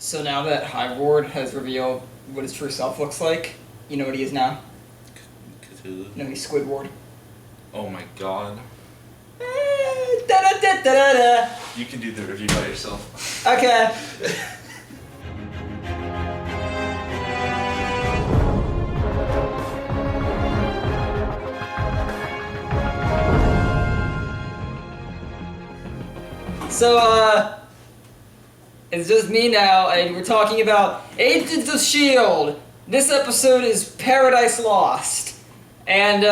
So now that Hive Ward has revealed what his true self looks like, you know what he is now? Cthulhu? No, he's Squidward. Oh my god. Da-da-da-da-da-da. You can do the review by yourself. Okay. So, it's just me now, and we're talking about Agents of S.H.I.E.L.D. This episode is Paradise Lost. And,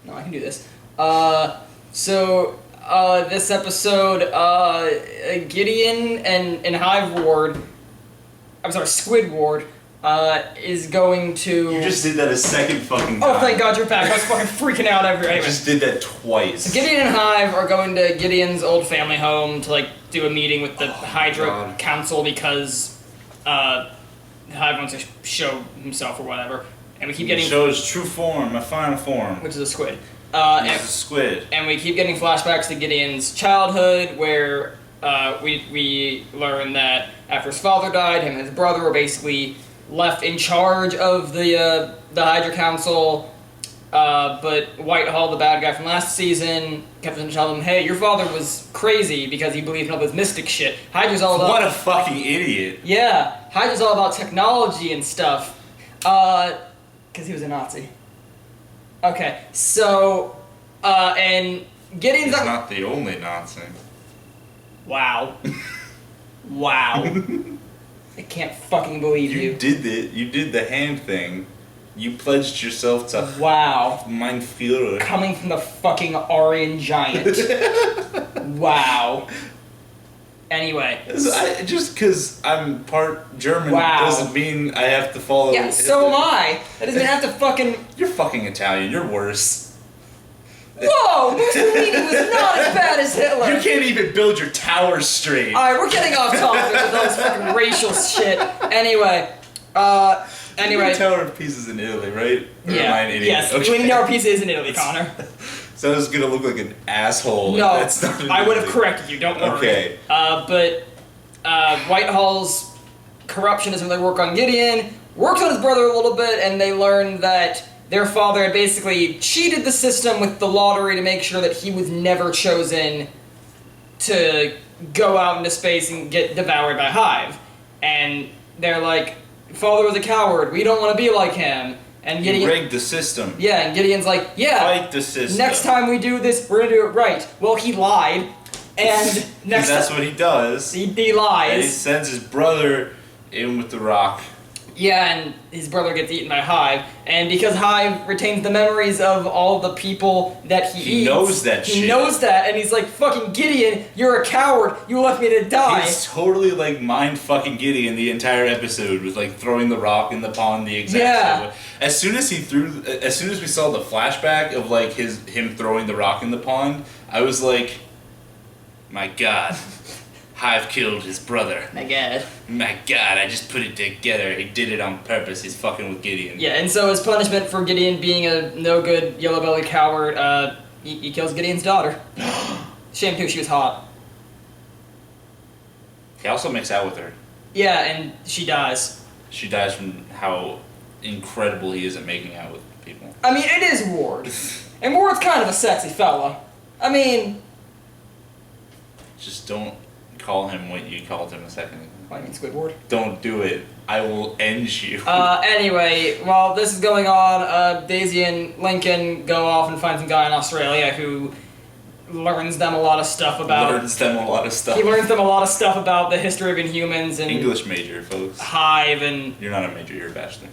no, I can do this. This episode, Gideon and Hive Ward, I'm sorry, Squidward, is going to... You just did that a second fucking time. Oh, thank God you're back. I was fucking freaking out anyway. You just did that twice. So Gideon and Hive are going to Gideon's old family home to, like, do a meeting with the Hydra Council because, Hive wants to show himself or whatever. And we keep getting... Show his true form, my final form. Which is a squid. It's a squid. And we keep getting flashbacks to Gideon's childhood where, we learn that after his father died, him and his brother were basically left in charge of the Hydra Council, but Whitehall, the bad guy from last season, kept on telling him, hey, your father was crazy because he believed in all this mystic shit. Hydra's all about... What a fucking idiot. Yeah, Hydra's all about technology and stuff, because he was a Nazi. Okay, so, and Gideon's... He's not the only Nazi. Wow. Wow. I can't fucking believe you. You did it. You did the hand thing. You pledged yourself to... Wow. Mein Führer. Coming from the fucking Aryan giant. Wow. Anyway. Just because I'm part German doesn't mean I have to follow... Yeah, so am I. That doesn't mean I have to fucking... You're fucking Italian. You're worse. Whoa! Mussolini was not as bad as Hitler! You can't even build your towers straight. Alright, we're getting off topic with all this fucking racial shit. Anyway, Anyway. Tower of Pisa is in Italy, right? Or yeah. Am I an idiot? Yes, okay. Leaning Tower of Pisa is in Italy, Connor. So I was gonna look like an asshole. No, that's not I would have corrected you, don't worry. Okay. But Whitehall's corruption doesn't really work on Gideon, works on his brother a little bit, and they learn that their father had basically cheated the system with the lottery to make sure that he was never chosen to go out into space and get devoured by Hive. And they're like, father was a coward, we don't want to be like him. And Gideon... You rigged the system. Yeah, and Gideon's like, yeah, fight the system. Next time we do this, we're gonna do it right. Well, he lied, and next that's what he does. He lies. And he sends his brother in with the rock. Yeah, and his brother gets eaten by Hive, and because Hive retains the memories of all the people that he eats, knows that shit. He knows that, and he's like, fucking Gideon, you're a coward, you left me to die. He's totally like mind fucking Gideon the entire episode with like throwing the rock in the pond the exact same way. As soon as we saw the flashback of like him throwing the rock in the pond, I was like, my God. Hive killed his brother. My God. My God, I just put it together. He did it on purpose. He's fucking with Gideon. Yeah, and so as punishment for Gideon being a no-good, yellow-bellied coward, he kills Gideon's daughter. Shame too, she was hot. He also makes out with her. Yeah, and she dies. She dies from how incredible he is at making out with people. I mean, it is Ward. And Ward's kind of a sexy fella. I mean... Just don't call him what you called him a second ago. What, I mean Squidward? Don't do it. I will end you. Anyway, while this is going on, Daisy and Lincoln go off and find some guy in Australia who learns them a lot of stuff about... Learns them a lot of stuff. He learns them a lot of stuff about the history of Inhumans and... English major, folks. Hive and... You're not a major, you're a bachelor.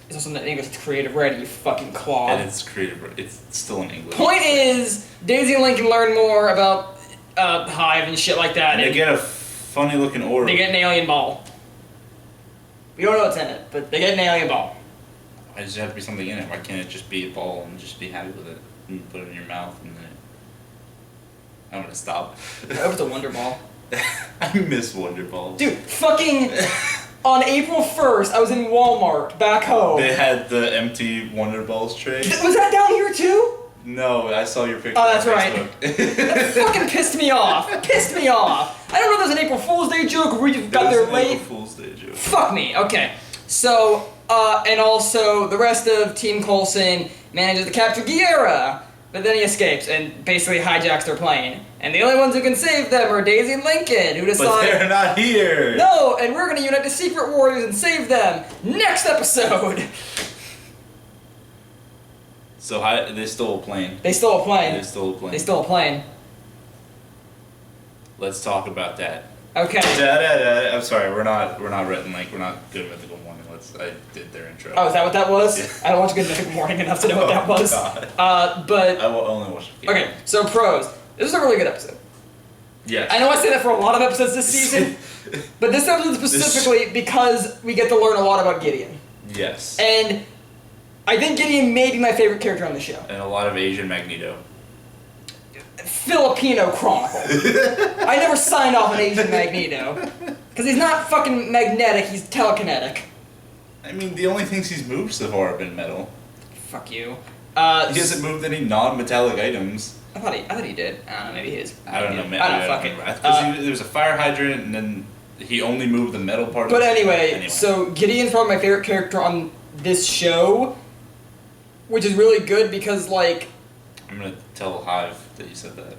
It's also not English, it's creative writing, you fucking clod. And it's creative, it's still in English. Point is, Daisy and Lincoln learn more about Hive and shit like that. And they get a funny looking orb. They get an alien ball. We don't know what's in it, but they get an alien ball. Why does there have to be something in it? Why can't it just be a ball and just be happy with it? And put it in your mouth and then... I'm gonna stop. I hope it's a Wonder Ball. I miss Wonder Balls. Dude, fucking... On April 1st, I was in Walmart, back home. They had the empty Wonder Balls tray. Was that down here too? No, I saw your picture. Oh, that's on right. Facebook. That fucking pissed me off. Pissed me off. I don't know if there's an April Fool's Day joke or we just got there late. April Fool's Day joke. Fuck me. Okay. So, and also the rest of Team Coulson manages to capture Guerra, but then he escapes and basically hijacks their plane. And the only ones who can save them are Daisy and Lincoln, who decide... But they're not here! No, and we're gonna unite the Secret Warriors and save them next episode! So they stole a plane. They stole a plane. They stole a plane. They stole a plane. Let's talk about that. Okay. I'm sorry, we're not written like we're not good mythical morning. I did their intro. Oh, is that what that was? Yeah. I don't watch Good Mythical Morning enough to know what that was. God. But I will only watch the okay, so pros. This is a really good episode. Yes. I know I say that for a lot of episodes this season, but this episode specifically because we get to learn a lot about Gideon. Yes. And I think Gideon may be my favorite character on the show. And a lot of Asian Magneto. Filipino Chronicle. I never signed off on Asian Magneto. Because he's not fucking magnetic, he's telekinetic. I mean, the only things he's moved so far have been metal. Fuck you. He hasn't moved any non-metallic items. I thought he did. I don't know, maybe he is. I don't know, man. I don't fuck it. Because there was a fire hydrant, and then he only moved the metal part. But anyway, so Gideon's probably my favorite character on this show, which is really good because, like... I'm gonna tell Hive that you said that.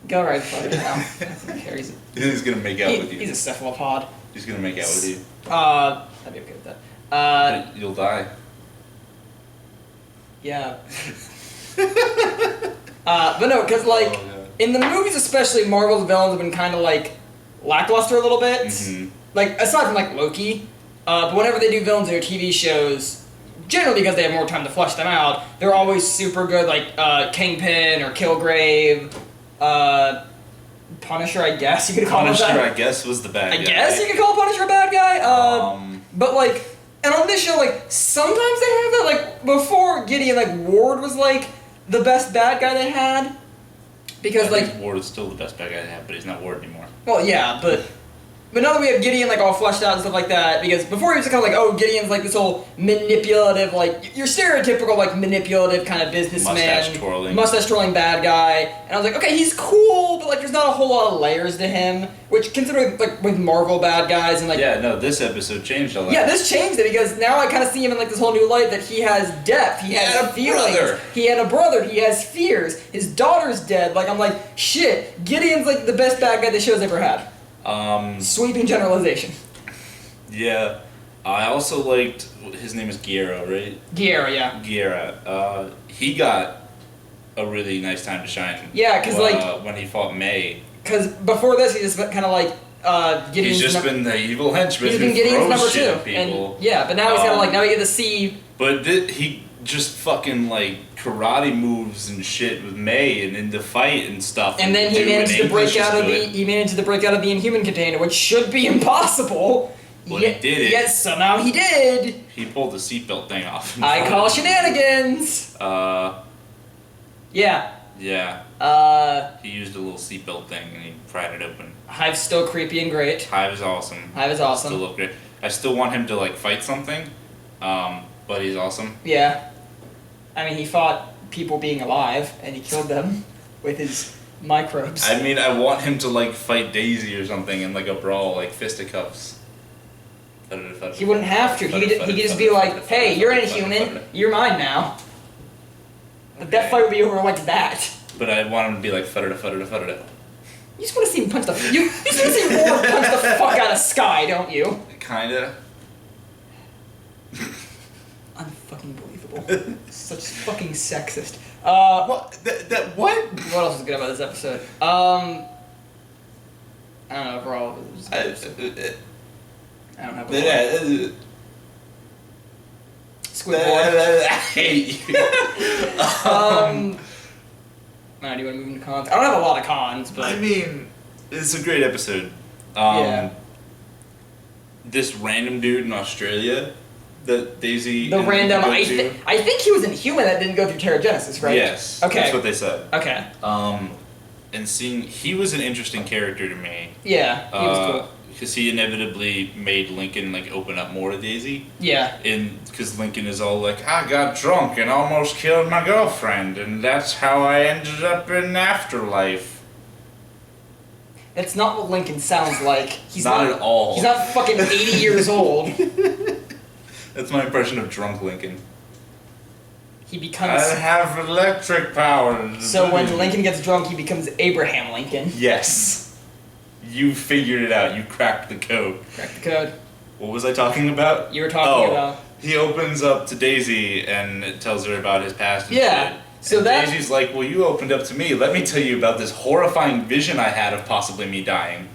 Go right for it now. He's gonna make out with you. He's a cephalopod. He's gonna make out with you. I'd be okay with that. But you'll die. Yeah. But no, because, like, in the movies especially, Marvel's villains have been kind of, like, lackluster a little bit. Mm-hmm. Like, aside from, like, Loki. But whenever they do villains in their TV shows, generally because they have more time to flesh them out, they're always super good, like, Kingpin or Kilgrave, Punisher, I guess you could call him that. Punisher, I guess, was the bad guy. I guess you could call Punisher a bad guy. But, like, and on this show, like, sometimes they have that, like, before Gideon, like, Ward was, like, the best bad guy they had. Because, I like... think Ward is still the best bad guy they have, but he's not Ward anymore. Well, yeah, but now that we have Gideon, like, all fleshed out and stuff like that, because before he was kind of like, oh, Gideon's, like, this whole manipulative, like, your stereotypical, like, manipulative kind of businessman. Mustache twirling bad guy. And I was like, okay, he's cool, but, like, there's not a whole lot of layers to him, which, considering, like, with Marvel bad guys and, like... Yeah, no, this episode changed a lot. Yeah, this changed it, because now I kind of see him in, like, this whole new light that he has depth, he has feelings. Brother. He had a brother, he has fears, his daughter's dead, like, I'm like, shit, Gideon's, like, the best bad guy the show's ever had. Sweeping generalization. Yeah. I also liked, his name is Guerra, right? Guerra, yeah. Guerra. He got a really nice time to shine. Yeah, because, like... when he fought May. Because before this, he just kind of, like, Gideon's... He's just been the evil henchman. He's been Gideon's number shit two. at people. And, yeah, but now he's kind of, like, now we get to see... But he just fucking, like, karate moves and shit with May and in the fight and stuff. And then he managed to break out of the Inhuman container, which should be impossible. But he did it. Yes, somehow he did. He pulled the seatbelt thing off. I call shenanigans. Yeah. Yeah. He used a little seatbelt thing and he pried it open. Hive's still creepy and great. Hive is awesome. Hive is awesome. Still look great. I still want him to, like, fight something. But he's awesome. Yeah. I mean, he fought people being alive, and he killed them with his microbes. I mean, I want him to, like, fight Daisy or something in, like, a brawl, like, fisticuffs. He wouldn't have to. He could just be like, hey, you're an Inhuman, you're mine now. But that fight would be over like that. But I want him to be like, fudda-da-fudda-da-fudda-da. You just want to see him punch the... You just want to see Ward punch the fuck out of Sky, don't you? Kinda. Unfucking believable. Such fucking sexist. What? What? What else is good about this episode? I don't know, overall, it was I don't have a Squidward. I hate you. Now, do you want to move into cons? I don't have a lot of cons, but... I mean, it's a great episode. Yeah. This random dude in Australia that Daisy... The random... I think he was Inhuman that didn't go through Teragenesis, right? Yes. Okay. That's what they said. Okay. And seeing... He was an interesting character to me. Yeah, he was cool. because he inevitably made Lincoln like open up more to Daisy. Yeah. Because Lincoln is all like, I got drunk and almost killed my girlfriend, and that's how I ended up in afterlife. That's not what Lincoln sounds like. He's not at all. He's not fucking 80 years old. That's my impression of drunk Lincoln. He becomes... I have electric powers. So when Lincoln gets drunk, he becomes Abraham Lincoln. Yes. You figured it out. You cracked the code. Cracked the code. What was I talking about? You were talking about... He opens up to Daisy and tells her about his past and shit. So and Daisy's like, well, you opened up to me. Let me tell you about this horrifying vision I had of possibly me dying.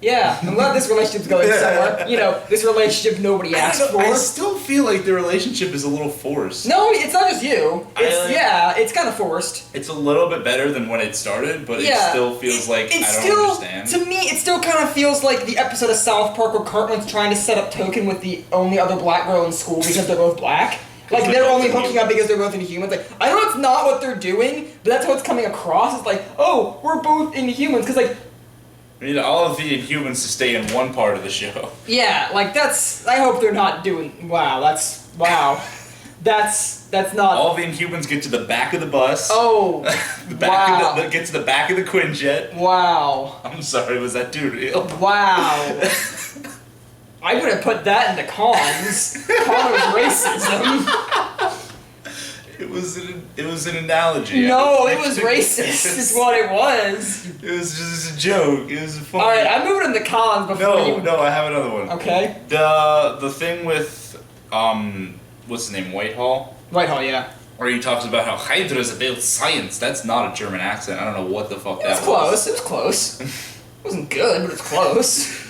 Yeah, I'm glad this relationship's going somewhere. You know, this relationship nobody asked for. I still feel like the relationship is a little forced. No, it's not just you. It's kind of forced. It's a little bit better than when it started, but it still feels like I don't understand. To me, it still kind of feels like the episode of South Park where Cartman's trying to set up Token with the only other black girl in school because they're both black. Like, they're only hooking up because they're both Inhumans. Like, I know it's not what they're doing, but that's how it's coming across. It's like, oh, we're both Inhumans, because, like... We need all of the Inhumans to stay in one part of the show. Yeah, like, that's... I hope they're not doing... Wow, that's... Wow. That's not... All the Inhumans get to the back of the bus. Oh, Get to the back of the Quinjet. Wow. I'm sorry, was that too real? Wow. I would have put that into cons. Con of racism. It was an analogy. No, it was racist. Is what it was. It was just a joke. It was funny. All right, I'm moving into cons before you. No, I have another one. Okay. The thing with what's his name, Whitehall? Whitehall, yeah. Where he talks about how Hydra is about science. That's not a German accent. I don't know what the fuck that was. Close. It was close. It wasn't good, but it's close.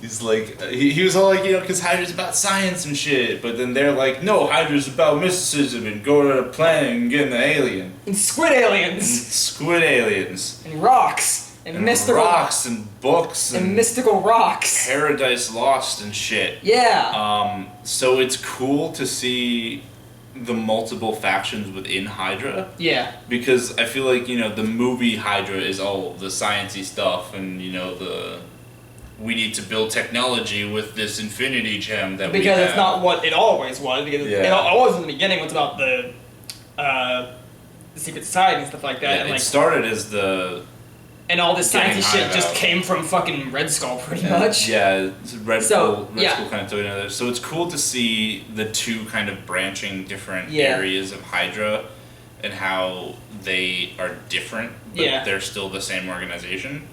He's like, he was all like, you know, because Hydra's about science and shit, but then they're like, no, Hydra's about mysticism and going to a planet and getting the alien. And squid aliens. And squid aliens. And rocks. And mystical... rocks and books. And mystical rocks. Paradise Lost and shit. Yeah. So it's cool to see the multiple factions within Hydra. Yeah. Because I feel like, you know, the movie Hydra is all the sciencey stuff and, you know, we need to build technology with this infinity gem that we have. Because it's not what it always was. Because it always in the beginning was about the secret society and stuff like that. Yeah, and it like, started as the... And all this sciencey shit just came from fucking Red Skull, pretty much. Yeah, Red Skull kind of took another. So it's cool to see the two kind of branching different areas of Hydra and how they are different, but they're still the same organization.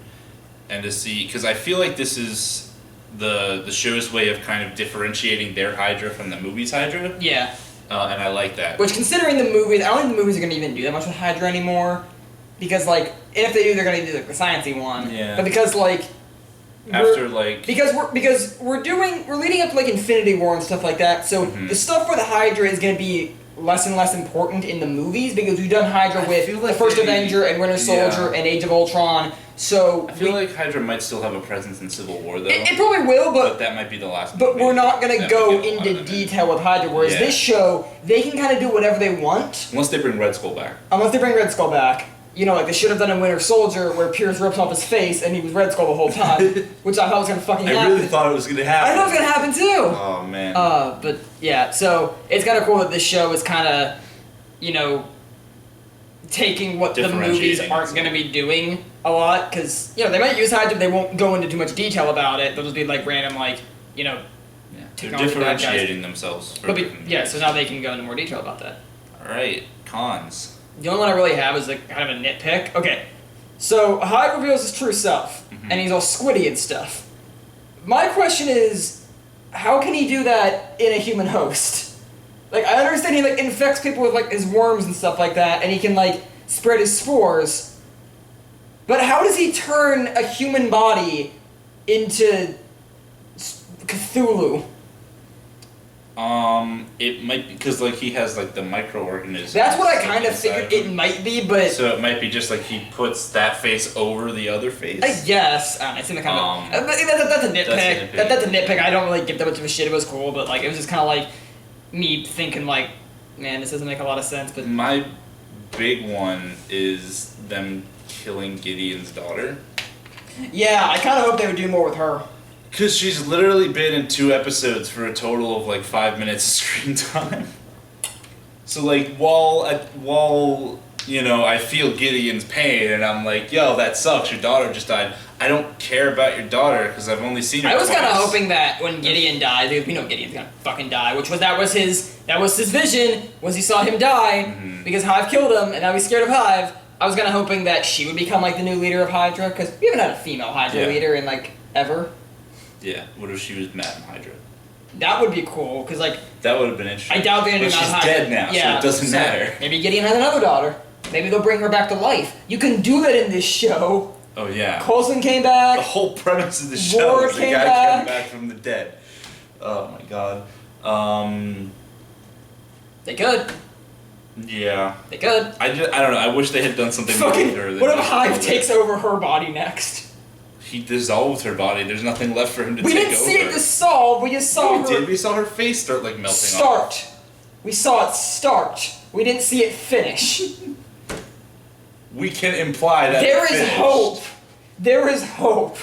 And to see, because I feel like this is the show's way of kind of differentiating their Hydra from the movie's Hydra. Yeah. And I like that. Which, considering the movies, I don't think the movies are going to even do that much with Hydra anymore. Because, like, if they do, they're going to do, like, the sciencey one. Yeah. But because, like... Because we're leading up to, like, Infinity War and stuff like that, so the stuff for the Hydra is going to be less and less important in the movies, because we've done Hydra with the First Avenger and Winter Soldier and Age of Ultron, so... I feel like Hydra might still have a presence in Civil War, though. It probably will, but that might be the last But we're not going to go into detail with Hydra, whereas this show, they can kind of do whatever they want. Unless they bring Red Skull back. You know, like they should have done in Winter Soldier, where Pierce rips off his face and he was Red Skull the whole time, which I thought was gonna fucking happen. I really thought it was gonna happen. I thought it was gonna happen too. Oh man. But yeah, so it's kind of cool that this show is kind of, you know, taking what the movies aren't gonna be doing a lot, because you know they might use Hydra, they won't go into too much detail about it. They'll just be like random, like you know, they're differentiating themselves. So now they can go into more detail about that. All right, cons. The only one I really have is like kind of a nitpick. Okay, so Hive reveals his true self, and he's all squiddy and stuff. My question is, how can he do that in a human host? Like, I understand he like infects people with like his worms and stuff like that, and he can like spread his spores. But how does he turn a human body into Cthulhu? It might be because like he has like the microorganisms. That's what I kind of figured it might be, but so it might be just like he puts that face over the other face. I guess it's in the kind of that's a nitpick. That's a nitpick. I don't really give that much of a shit. It was cool, but like it was just kind of like me thinking like, man, this doesn't make a lot of sense. But my big one is them killing Gideon's daughter. Yeah, I kind of hope they would do more with her. Because she's literally been in 2 episodes for a total of like 5 minutes of screen time. So like while you know I feel Gideon's pain and I'm like, yo, that sucks. Your daughter just died. I don't care about your daughter because I've only seen her. I was kind of hoping that when Gideon died, because we know Gideon's gonna fucking die, that was his vision, was he saw him die because Hive killed him and now he's scared of Hive. I was kind of hoping that she would become like the new leader of Hydra because we haven't had a female Hydra leader in like ever. Yeah. What if she was Madam Hydra? That would be cool because like that would have been interesting. I doubt they're gonna do Madam Hydra. She's dead now, so it doesn't matter. Maybe Gideon has another daughter. Maybe they'll bring her back to life. You can do that in this show. Oh yeah. Coulson came back. The whole premise of the show is the guy coming back from the dead. Oh my god. They could. Yeah. They could. I don't know. I wish they had done something more with her. What if Hive takes over her body next? He dissolved her body. There's nothing left for him to take over. We didn't see it dissolve. We just saw her. We saw her face start like melting off. We saw it start. We didn't see it finish. We can imply that there is hope. There is hope.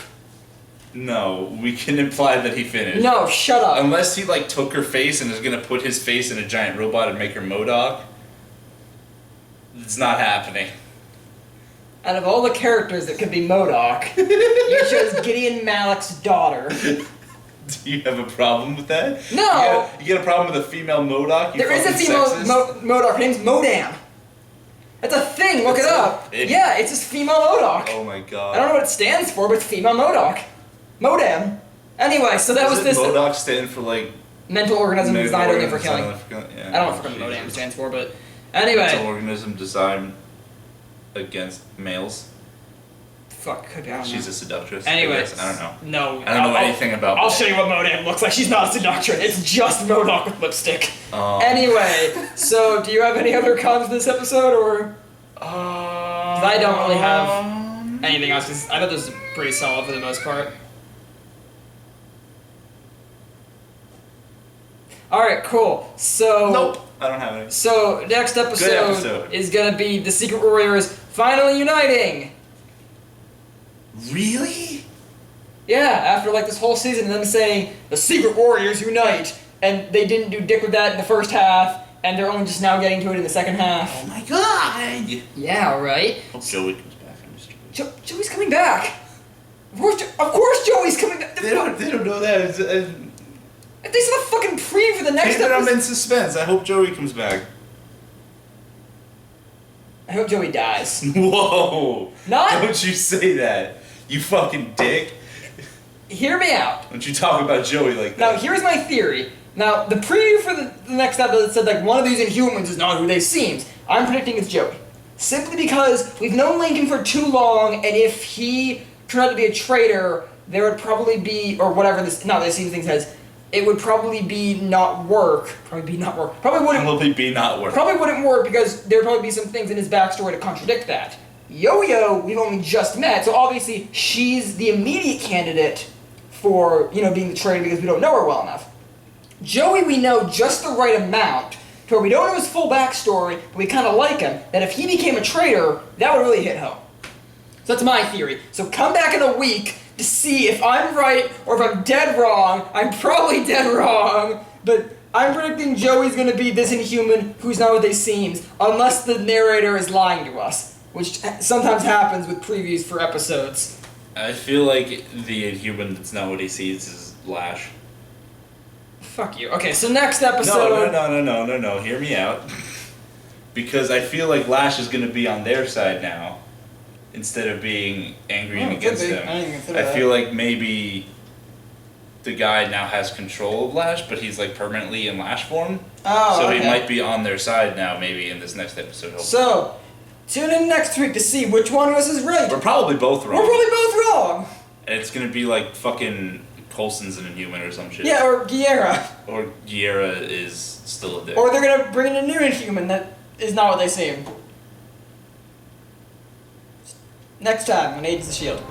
No, we can imply that he finished. No, shut up. Unless he like took her face and is gonna put his face in a giant robot and make her MODOK. It's not happening. Out of all the characters that could be MODOK, you chose Gideon Malik's daughter. Do you have a problem with that? No. You get a problem with a female MODOK? There is a female MODOK. Her name's Modam. That's a thing. Look it up. Yeah, it's just female MODOK. Oh my god. I don't know what it stands for, but it's female MODOK. Modam. Anyway, so that was this. MODOK stand for like mental organism designed only for killing. Yeah, I don't know what Modam stands for, but anyway. Mental organism designed against males. Fuck, could be. She's a seductress. Anyway, I don't know. No, I don't know anything about. I'll show you what Modam looks like. She's not a seductress. It's just MODOK with lipstick. Anyway, so do you have any other cons this episode, or? I don't really have anything else. Cause I thought this was pretty solid for the most part. All right, cool. So. Nope, I don't have any. So next episode is gonna be the Secret Warriors finally uniting. Really? Yeah, after like this whole season, them saying the Secret Warriors unite, and they didn't do dick with that in the first half, and they're only just now getting to it in the second half. Oh my god! Yeah, right. Hope Joey comes back. Joey's coming back. Of course, Joey's coming back. They don't know that. They saw the fucking preview for the next episode. I'm in suspense. I hope Joey comes back. I hope Joey dies. Whoa! Not. Don't you say that. You fucking dick. Hear me out. Don't you talk about Joey like that. Now, here's my theory. Now, the preview for the next episode said, like, one of these Inhumans is not who they seems. I'm predicting it's Joey. Simply because we've known Lincoln for too long, and if he turned out to be a traitor, there would probably be, or whatever this thing says, it would probably be not work. Probably wouldn't work because there would probably be some things in his backstory to contradict that. Yo-Yo, we've only just met, so obviously she's the immediate candidate for, being the traitor because we don't know her well enough. Joey, we know just the right amount to where we don't know his full backstory, but we kind of like him, that if he became a traitor, that would really hit home. So that's my theory. So come back in a week to see if I'm right or if I'm dead wrong. I'm probably dead wrong, but I'm predicting Joey's going to be this Inhuman who's not what they seems, unless the narrator is lying to us, which sometimes happens with previews for episodes. I feel like the Inhuman that's not what he sees is Lash. Fuck you. Okay, so next episode... No. Hear me out. Because I feel like Lash is going to be on their side now, instead of being angry and against them. I feel like maybe the guy now has control of Lash, but he's like permanently in Lash form. Oh, so okay. he might be on their side now, maybe in this next episode. Hopefully. So, tune in next week to see which one of us is right. We're probably both wrong. We're probably both wrong. And it's gonna be like fucking Coulson's an Inhuman or some shit. Yeah, or Guerra. Or Guerra is still a dick. Or they're gonna bring in a new Inhuman that is not what they seem. Next time on Agents of S.H.I.E.L.D.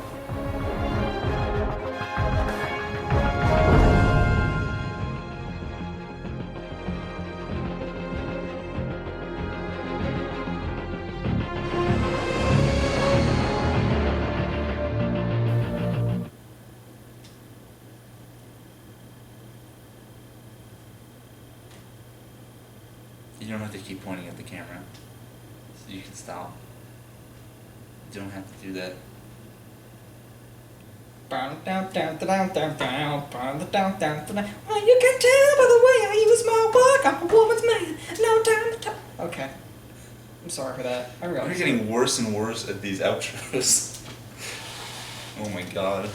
don't have to keep pointing at the camera. So you can stop. You don't have to do that. Well, you can tell by the way I use my work. I'm a woman's man. No time to talk. Okay. I'm sorry for that. I We're realize. getting worse and worse at these outros. Oh my god.